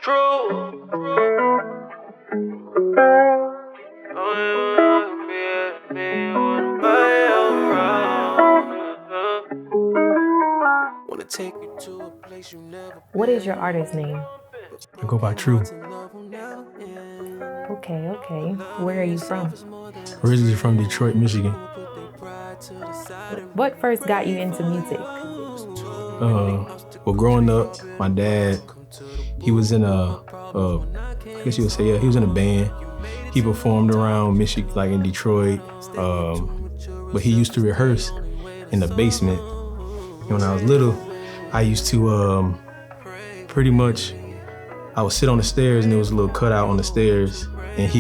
True. What is your artist name? I go by Truu. Okay. Where are you from? Originally from Detroit, Michigan. What first got you into music? Well, growing up, my dad, he was in I guess you would say, yeah, he was in a band. He performed around Michigan, like in Detroit, but he used to rehearse in the basement. And when I was little, I used to pretty much, I would sit on the stairs and there was a little cutout on the stairs, and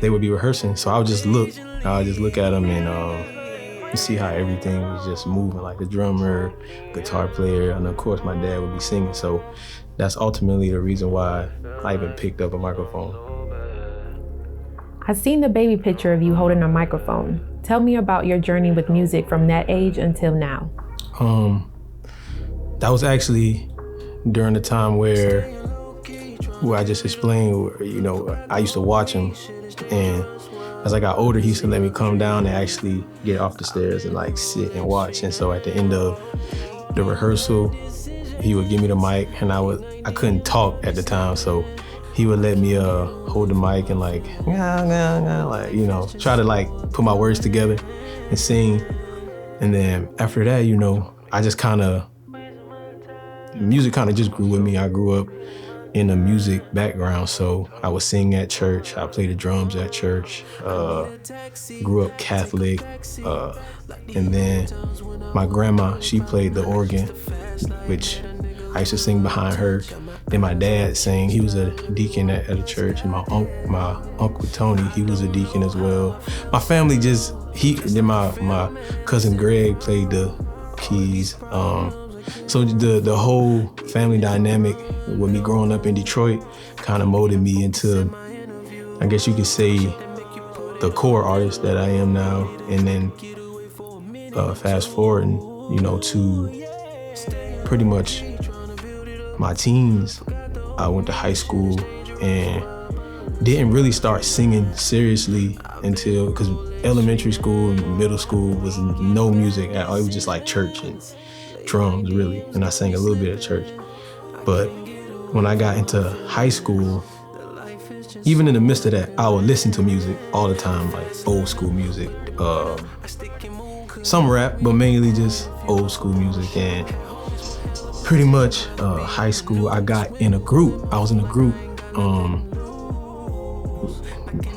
they would be rehearsing. So I would just look at them and see how everything was just moving, like the drummer, guitar player, and of course my dad would be singing. So that's ultimately the reason why I even picked up a microphone. I've seen the baby picture of you holding a microphone. Tell me about your journey with music from that age until now. That was actually during the time where I just explained, where, I used to watch him, and as I got older, he used to let me come down and actually get off the stairs and like sit and watch. And so at the end of the rehearsal, he would give me the mic, and I couldn't talk at the time, so he would let me hold the mic and like try to like put my words together and sing. And then after that, I just music kind of just grew with me. I grew up in a music background, so I would sing at church. I played the drums at church. Grew up Catholic, and then my grandma, she played the organ, which I used to sing behind her. Then my dad sang. He was a deacon at a church, and my uncle Tony, he was a deacon as well. My family then my cousin Greg played the keys. So the whole family dynamic with me growing up in Detroit kind of molded me into, I guess you could say, the core artist that I am now. And then fast forward, to pretty much my teens, I went to high school and didn't really start singing seriously until, because elementary school and middle school was no music at all. It was just like church and drums, really, and I sang a little bit at church. But when I got into high school, even in the midst of that, I would listen to music all the time, like old school music, some rap, but mainly just old school music. And pretty much high school, I got in a group. I was in a group.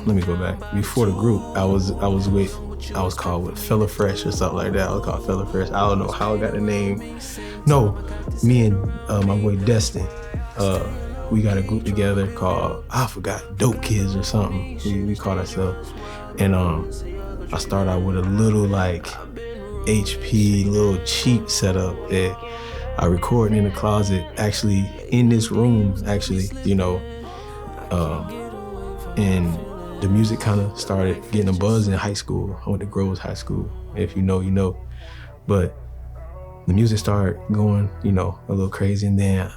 Let me go back. Before the group, I was called Fella Fresh or something like that. I was called Fella Fresh. I don't know how I got the name. No, me and my boy Destin, we got a group together called, I forgot, Dope Kids or something. We called ourselves. And I started out with a little like HP, little cheap setup that I recorded in the closet, actually in this room, and the music kind of started getting a buzz in high school. I went to Groves High School. If you know, you know. But the music started going, a little crazy. And then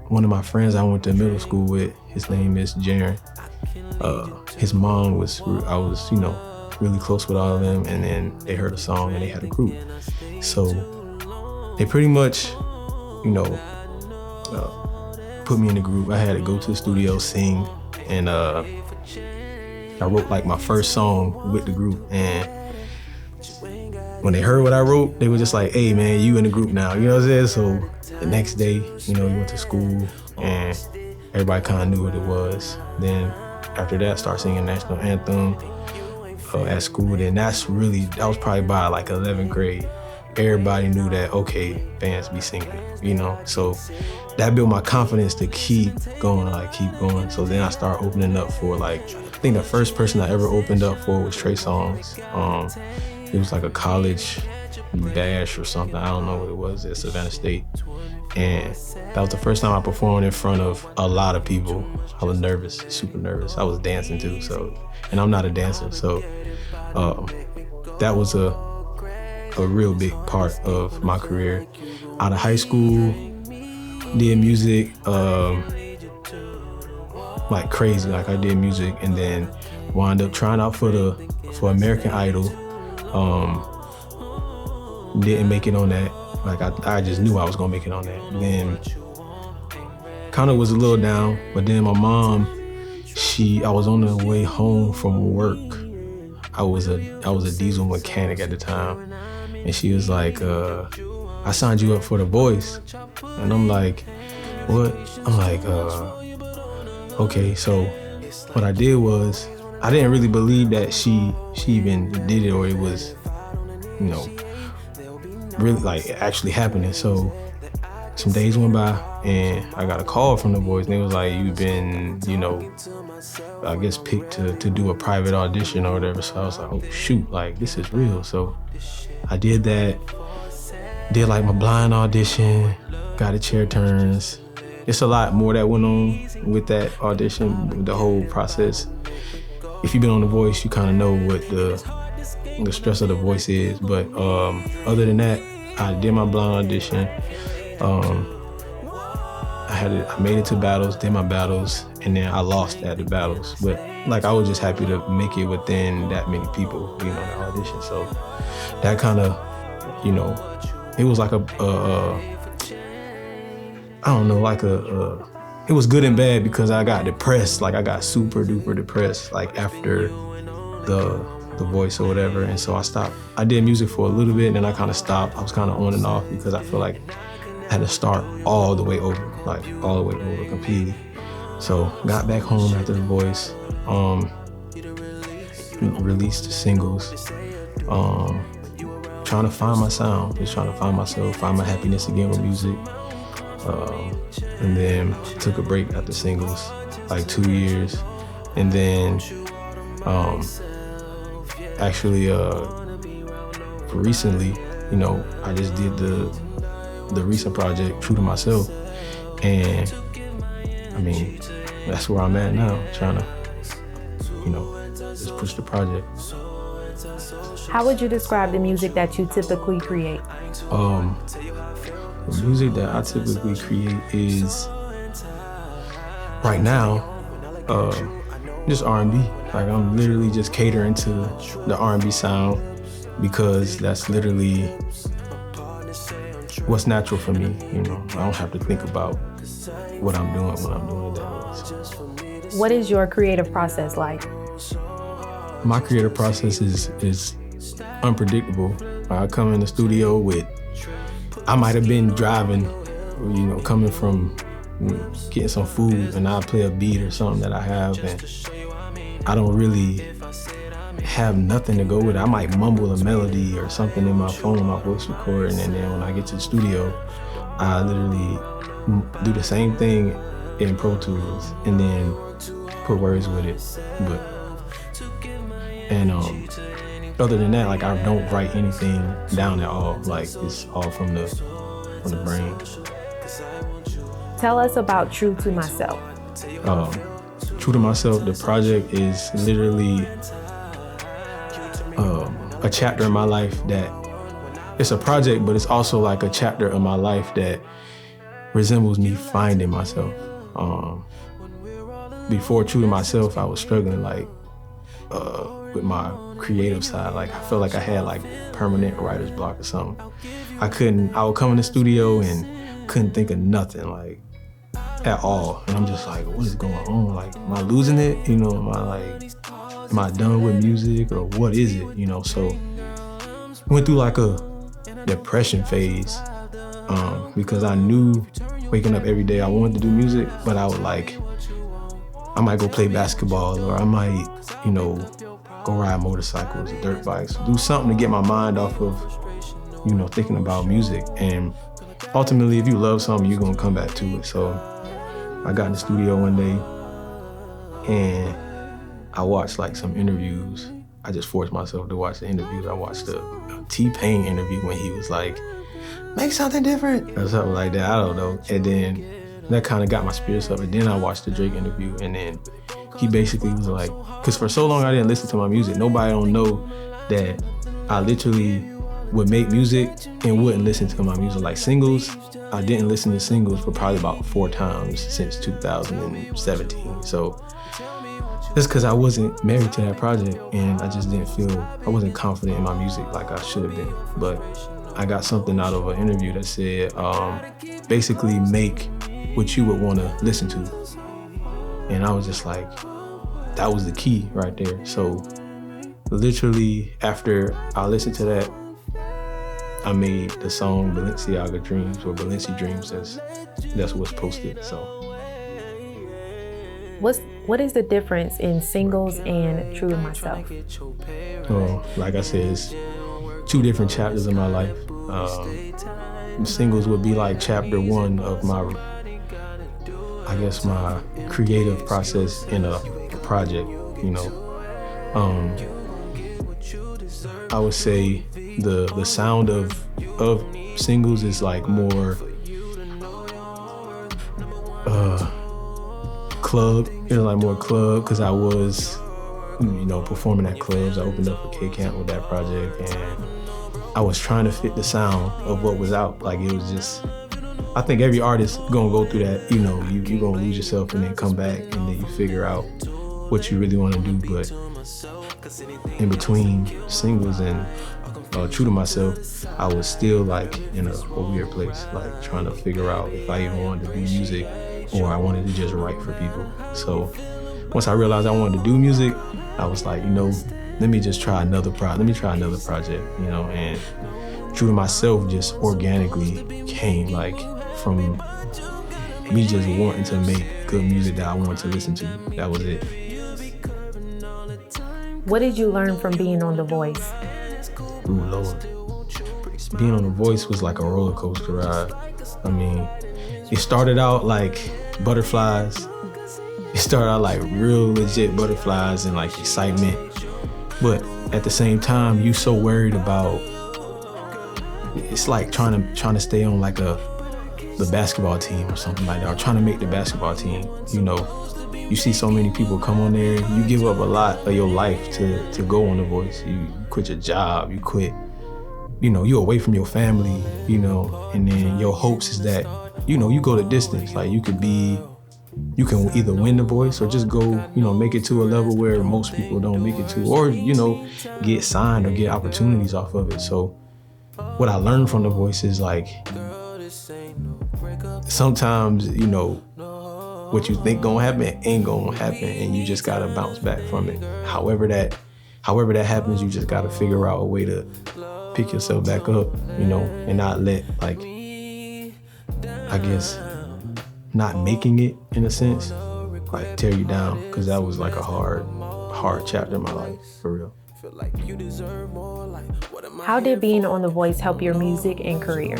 one of my friends I went to middle school with, his name is Jaren. His mom I was, really close with all of them. And then they heard a song and they had a group. So they pretty much, put me in the group. I had to go to the studio, sing, and I wrote like my first song with the group. And when they heard what I wrote, they were just like, hey man, you in the group now, you know what I'm saying? So the next day, we went to school and everybody kind of knew what it was. Then after that, started singing national anthem at school. Then that was probably by like 11th grade. Everybody knew that, okay, fans be singing, So that built my confidence to keep going. So then I started opening up for I think the first person I ever opened up for was Trey Songz. It was like a college bash or something. I don't know what it was at Savannah State. And that was the first time I performed in front of a lot of people. I was nervous, super nervous. I was dancing too, and I'm not a dancer. So that was a real big part of my career. Out of high school, did music, like crazy. Like I did music and then wound up trying out for American Idol. Didn't make it on that. Like I just knew I was gonna make it on that. Then kind of was a little down, but then my mom, I was on the way home from work. I was a diesel mechanic at the time, and she was like, I signed you up for The Voice. And I'm like, what? I'm like, okay. So what I did was, I didn't really believe that she even did it, or it was, really like actually happening. So some days went by and I got a call from The Voice, and they was like, you've been, I guess picked to do a private audition or whatever. So I was like, oh shoot, like this is real. So I did that, did like my blind audition, got a chair turns. It's a lot more that went on with that audition, the whole process. If you've been on The Voice, you kind of know what the stress of The Voice is. But other than that, I did my blind audition. I made it to battles, did my battles, and then I lost at the battles. But like I was just happy to make it within that many people, the audition. So that kind of, it was like it was good and bad because I got depressed. Like I got super duper depressed like after the Voice or whatever. And so I stopped. I did music for a little bit and then I kind of stopped. I was kind of on and off because I feel like I had to start all the way over completely. So got back home after The Voice, released the singles, trying to find my sound, just trying to find myself, find my happiness again with music. And then took a break after singles, like 2 years. And then actually recently, I just did the recent project, True to Myself. And I mean, that's where I'm at now, trying to, just push the project. How would you describe the music that you typically create? The music that I typically create is, right now, just R&B. Like I'm literally just catering to the R&B sound because that's literally what's natural for me. I don't have to think about what I'm doing when I'm doing it that way. So. What is your creative process like? My creative process is unpredictable. I come in the studio I might have been driving, coming from getting some food, and I'll play a beat or something that I have, and I don't really have nothing to go with it. I might mumble a melody or something in my phone, my voice recording, and then when I get to the studio, I literally do the same thing in Pro Tools and then put words with it. Other than that, like I don't write anything down at all. Like it's all from the brain. Tell us about True to Myself. True to Myself, the project is literally a chapter in my life that it's a project, but it's also like a chapter of my life that resembles me finding myself. Before True to Myself, I was struggling with my creative side. Like I felt like I had like permanent writer's block or something. I would come in the studio and couldn't think of nothing like at all. And I'm just like, what is going on? Like, am I losing it? Am I done with music or what is it? So went through like a depression phase because I knew waking up every day I wanted to do music, but I might go play basketball or I might, go ride motorcycles or dirt bikes, do something to get my mind off of, thinking about music. And ultimately, if you love something, you're gonna come back to it. So I got in the studio one day and I watched like some interviews. I just forced myself to watch the interviews. I watched a T-Pain interview when he was like, make something different or something like that, I don't know. And then that kind of got my spirits up. And then I watched the Drake interview and then he basically was like, because for so long I didn't listen to my music. Nobody don't know that I literally would make music and wouldn't listen to my music. Like singles, I didn't listen to singles for probably about 4 times since 2017. So that's because I wasn't married to that project and I just didn't feel, I wasn't confident in my music like I should have been. But I got something out of an interview that said, basically make what you would want to listen to. And I was just like, that was the key right there. So literally after I listened to that, I made the song Balenciaga Dreams, or Balenci Dreams, that's what's posted. So what is the difference in singles and True to Myself? Well, like I said, it's 2 different chapters of my life. Singles would be like chapter 1 of my creative process in a project, you know. I would say the sound of singles is like more club. It's like more club because I was, you know, performing at clubs. I opened up for K-Camp with that project, and I was trying to fit the sound of what was out. Like it was just, I think every artist gonna go through that. You know, you gonna lose yourself and then come back and then you figure out what you really want to do. But in between singles and True to Myself, I was still like in a weird place, like trying to figure out if I even wanted to do music or I wanted to just write for people. So once I realized I wanted to do music, I was like, you know, let me try another project, you know. And True to Myself just organically came like from me just wanting to make good music that I wanted to listen to. That was it. What did you learn from being on The Voice? Ooh, Lord. Being on The Voice was like a roller coaster ride. I mean, it started out like butterflies. It started out like real legit butterflies and like excitement. But at the same time, you so worried about, it's like trying to stay on like the basketball team or something like that, or trying to make the basketball team. You know, you see so many people come on there, you give up a lot of your life to go on The Voice. You quit your job, you quit, you know, you're away from your family, you know, and then your hopes is that, you know, you go the distance. Like you can either win The Voice or just go, you know, make it to a level where most people don't make it to, or, you know, get signed or get opportunities off of it. So what I learned from The Voice is like, sometimes, you know, what you think gonna happen ain't gonna happen, and you just gotta bounce back from it. However that happens, you just gotta figure out a way to pick yourself back up, you know, and not let, like, I guess, not making it in a sense, like tear you down, because that was like a hard chapter in my life, for real. How did being on The Voice help your music and career?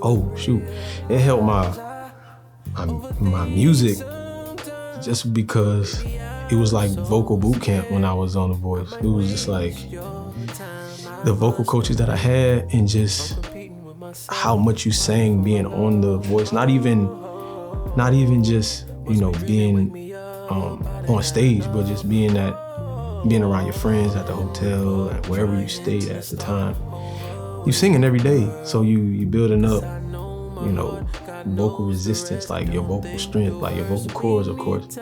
Oh shoot, it helped my music just because it was like vocal boot camp when I was on The Voice. It was just like the vocal coaches that I had, and just how much you sang being on The Voice. Not even just, you know, being on stage, but just being around your friends at the hotel, and wherever you stayed at the time. You singing every day, so you building up, you know, vocal resistance, like your vocal strength, like your vocal cords, of course,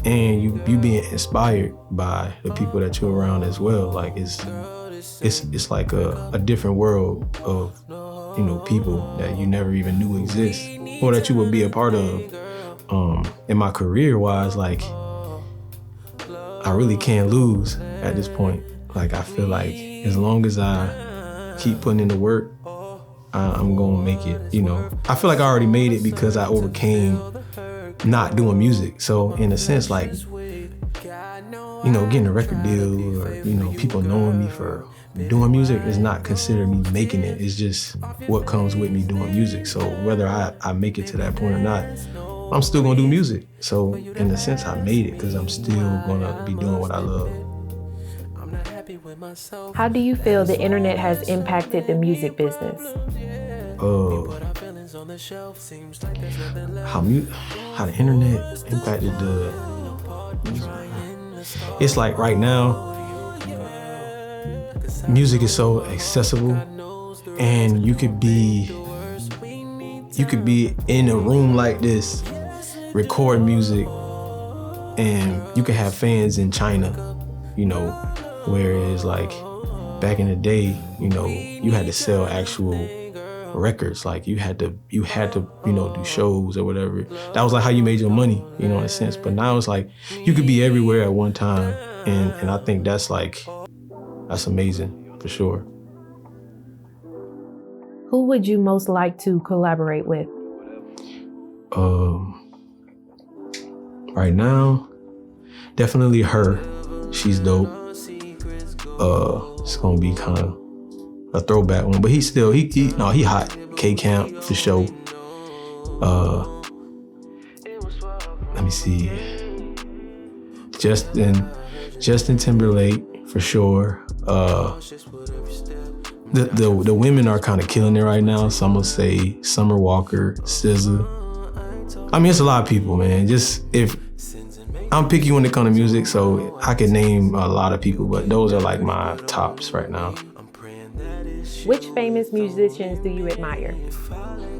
and you being inspired by the people that you're around as well. Like it's like a different world of, you know, people that you never even knew exist, or that you would be a part of. In my career wise, like I really can't lose at this point. Like I feel like as long as I keep putting in the work, I'm gonna make it, you know. I feel like I already made it because I overcame not doing music. So in a sense, like, you know, getting a record deal, or, you know, people knowing me for doing music is not considered me making it. It's just what comes with me doing music. So whether I make it to that point or not, I'm still gonna do music. So in a sense, I made it because I'm still gonna be doing what I love. How do you feel the internet has impacted the music business? How the internet impacted the music. It's like right now, music is so accessible, and you could be in a room like this, record music, and you could have fans in China, you know, whereas like back in the day, you know, you had to sell actual records. Like you had to, you know, do shows or whatever. That was like how you made your money, you know, in a sense. But now it's like you could be everywhere at one time. And I think that's amazing for sure. Who would you most like to collaborate with? Right now, definitely her. She's dope. It's gonna be kind of a throwback one, but he hot. K-Camp for sure. Let me see. Justin Timberlake for sure. The women are kind of killing it right now. So I'm gonna say Summer Walker, SZA. I mean, it's a lot of people, man. Just if I'm picky when it comes to music, so I can name a lot of people, but those are like my tops right now. Which famous musicians do you admire?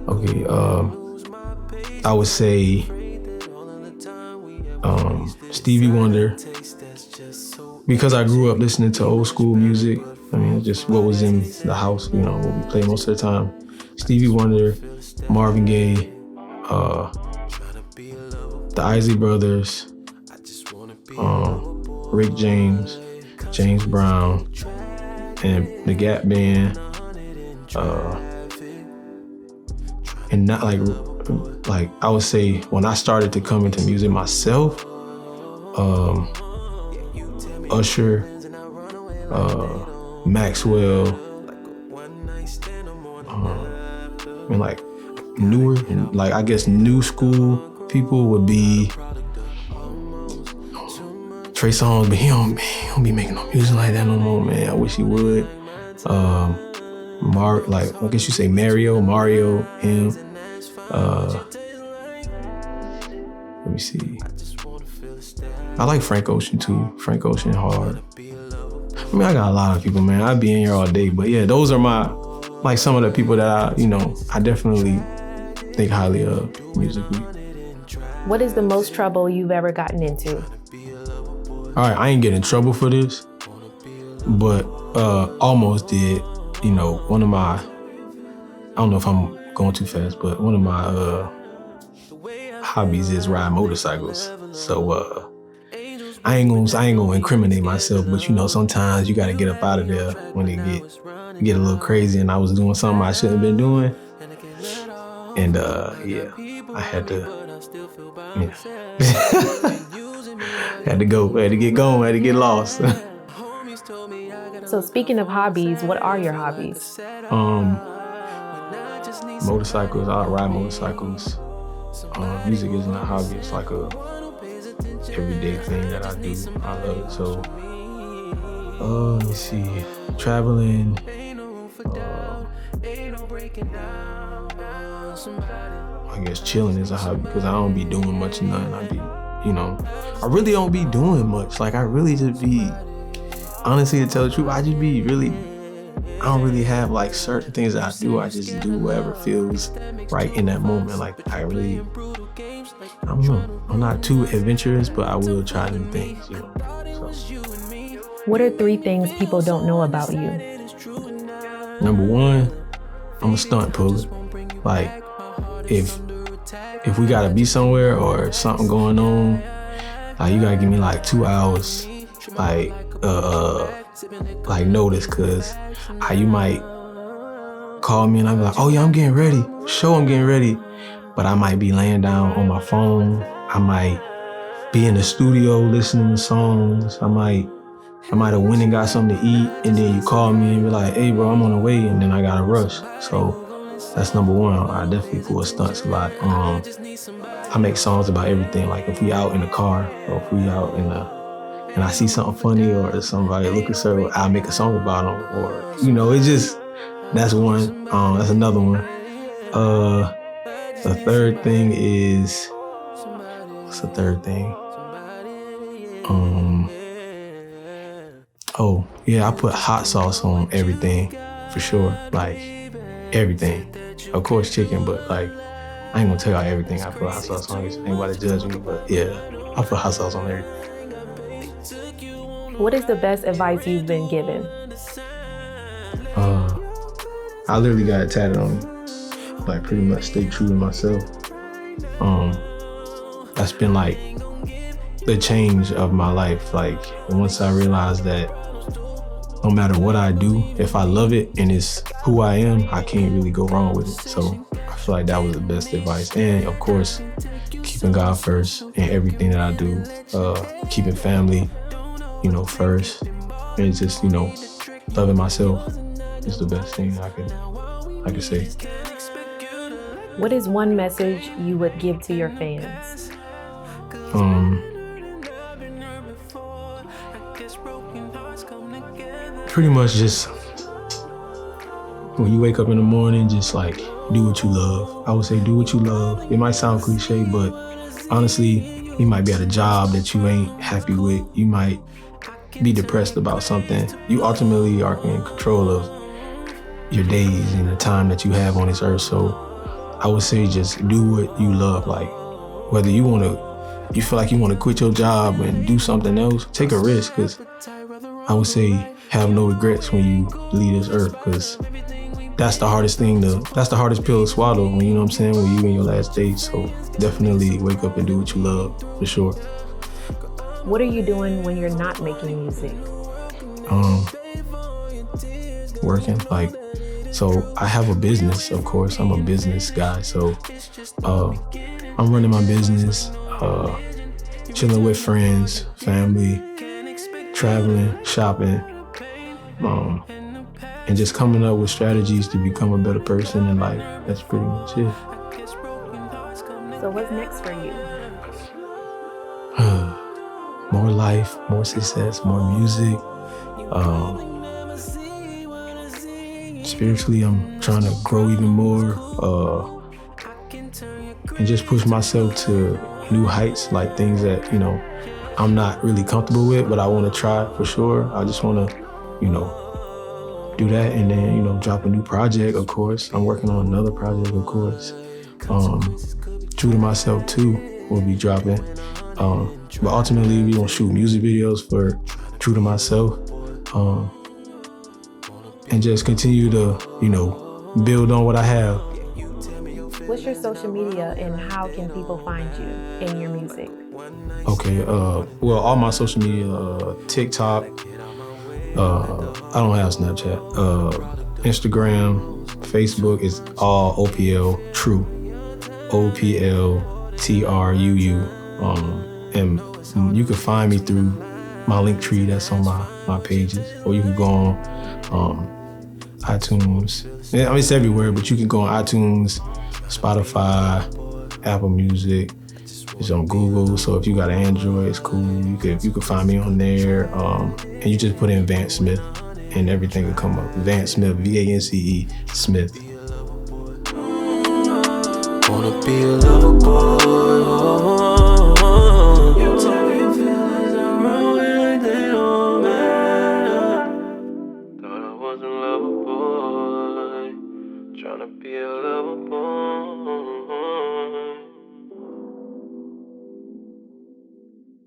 Okay, I would say Stevie Wonder, because I grew up listening to old school music. I mean, just what was in the house, you know, what we played most of the time. Stevie Wonder, Marvin Gaye, the Isley Brothers, Rick James, James Brown, and the Gap Band, and not like I would say when I started to come into music myself, Usher, Maxwell, and like newer, and like I guess new school people would be Trey Songz, but he don't be making no music like that no more, man. I wish he would. Like I guess you say Mario, him. Let me see. I like Frank Ocean too. Frank Ocean hard. I mean, I got a lot of people, man. I'd be in here all day, but yeah, those are like some of the people that I definitely think highly of musically. What is the most trouble you've ever gotten into? All right, I ain't get in trouble for this, but almost did. You know, one of my, I don't know if I'm going too fast, but one of my hobbies is ride motorcycles. So I ain't gonna incriminate myself, but you know, sometimes you gotta get up out of there when it get a little crazy, and I was doing something I shouldn't have been doing. And yeah, I had to, had to go, had to get going, had to get lost. So speaking of hobbies, what are your hobbies? Motorcycles, I ride motorcycles. Music isn't a hobby, it's like a everyday thing that I do. I love it. So let me see. Traveling. I guess chilling is a hobby because I don't be doing much of nothing. I really don't be doing much. Like I really just be, honestly, to tell the truth, I don't really have like certain things that I do. I just do whatever feels right in that moment. Like I don't know. I'm not too adventurous, but I will try new things, you know. So. What are 3 things people don't know about you? Number 1, I'm a stunt puller. Like if we gotta be somewhere or something going on, like you gotta give me like 2 hours, like notice, cause you might call me and I'm like, oh yeah, I'm getting ready. I'm getting ready. But I might be laying down on my phone. I might be in the studio listening to songs. I might have went and got something to eat, and then you call me and be like, hey bro, I'm on the way, and then I gotta rush. So that's number 1. I definitely pull stunts a lot. I make songs about everything. Like if we out in the car, or if we out and I see something funny, or somebody looking certain, I'll make a song about them. Or, you know, it's just, that's one. That's another one. The third thing is, what's the third thing? Oh, yeah, I put hot sauce on everything, for sure. Like, everything. Of course, chicken, but like, I ain't gonna tell y'all everything I put hot sauce on. Ain't nobody judge me, but yeah, I put hot sauce on everything. What is the best advice you've been given? I literally got it tatted on me. Like, pretty much stay true to myself. That's been like the change of my life. Like, once I realized that no matter what I do, if I love it and it's who I am, I can't really go wrong with it. So I feel like that was the best advice. And of course, keeping God first in everything that I do, keeping family, first, and just, loving myself is the best thing I could say. What is one message you would give to your fans? Pretty much just when you wake up in the morning, just like do what you love. I would say do what you love. It might sound cliche, but honestly, you might be at a job that you ain't happy with. You might be depressed about something. You ultimately are in control of your days and the time that you have on this earth. So I would say just do what you love. Like, whether you feel like you want to quit your job and do something else, take a risk, because I would say have no regrets when you leave this earth, because that's the hardest pill to swallow, when you know what I'm saying, when you in your last days. So definitely wake up and do what you love, for sure. What are you doing when you're not making music? Working. Like, so I have a business, of course. I'm a business guy. So I'm running my business, chilling with friends, family, traveling, shopping, and just coming up with strategies to become a better person in life. That's pretty much it. So what's next for you? More life, more success, more music. Spiritually, I'm trying to grow even more, and just push myself to new heights, like things that, I'm not really comfortable with, but I want to try for sure. I just want to, do that, and then, drop a new project, of course. I'm working on another project, of course. True to Myself 2 will be dropping. But ultimately, we're going to shoot music videos for True to Myself. And just continue to, build on what I have. What's your social media and how can people find you and your music? Okay, well, all my social media, TikTok, I don't have Snapchat, Instagram, Facebook is all OPL Truu, OPLTRUU. And you can find me through my link tree that's on my pages, or you can go on iTunes. Yeah, it's everywhere, but you can go on iTunes, Spotify, Apple Music. It's on Google, so if you got an Android, it's cool. You could find me on there, and you just put in Vance Smith, and everything will come up. Vance Smith, VANCE Smith. Wanna be a lover boy.